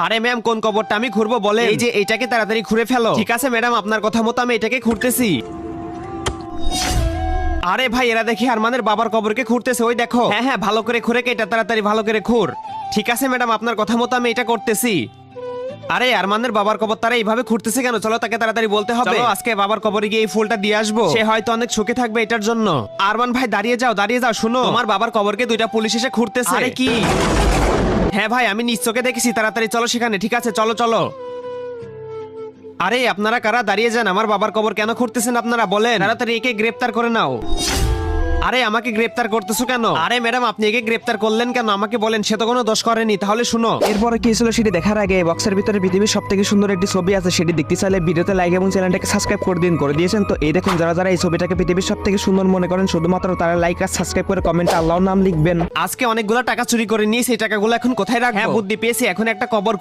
আরে ম্যাম কোন কবরটা আমি খুঁড়বো বলে? এই যে এইটাকে তাড়াতাড়ি খুঁড়ে ফেলো। ঠিক আছে ম্যাডাম, আপনার কথা মতো আমি এটাকে খুঁড়তেছি। আরে ভাই এরা দেখি আরমানের বাবার কবরকে খুঁড়তেছে, ওই দেখো। হ্যাঁ হ্যাঁ, ভালো করে খুঁড়ে এটা তাড়াতাড়ি ভালো করে খুঁড়। ঠিক আছে ম্যাডাম, আপনার কথা মতো আমি এটা করতেছি। আরে আরমানের বাবার কবর তারা এইভাবে খুঁড়তেছে কেন? চলো তাকে তাড়াতাড়ি বলতে হবে। চলো আজকে বাবার কবরে গিয়ে এই ফুলটা দিয়ে আসবো, সে হয়তো অনেক সুখে থাকবে এটার জন্য। আরমান ভাই দাঁড়িয়ে যাও দাঁড়িয়ে যাও, শুনো তোমার বাবার কবরকে দুইটা পুলিশ এসে খুঁড়তেছে। আরে কি? হ্যাঁ ভাই আমি নিজ চোখে দেখেছি, তাড়াতাড়ি চলো সেখানে। ঠিক আছে চলো চলো। আরে আপনারা কারা? দাঁড়িয়ে যান, আমার বাবার কবর কেন খুঁড়তেছেন আপনারা বলেন? তাড়াতাড়ি একে গ্রেফতার করে নাও। আরে আমাকে গ্রেফতার করতেছো কেন? আরে ম্যাডাম আপনি একে গ্রেফতার করলেন কেন আমাকে বলেন, সে তো কোনো দোষ করেনি। তাহলে শুনো এরপরে কি ছিল সেটি দেখার আগে বক্সের ভিতরে পৃথিবীর সব থেকে সুন্দর একটি ছবি আছে, সেটি দেখতে চাইলে ভিডিওতে লাইক এবং চ্যানেলটাকে সাবস্ক্রাইব করে দিন। করে দিয়েছেন তো এই দেখুন, যারা যারা এই ছবিটাকে পৃথিবীর সব থেকে সুন্দর মনে করেন শুধুমাত্র তারা লাইক আর সাবস্ক্রাইব করে কমেন্টে আল্লাহর নাম লিখবেন। আজকে অনেকগুলো টাকা চুরি করে নিয়ে সেই টাকাগুলো এখন কোথায় রাখবো? হ্যাঁ বুদ্ধি পেয়েছি, এখন একটা কবর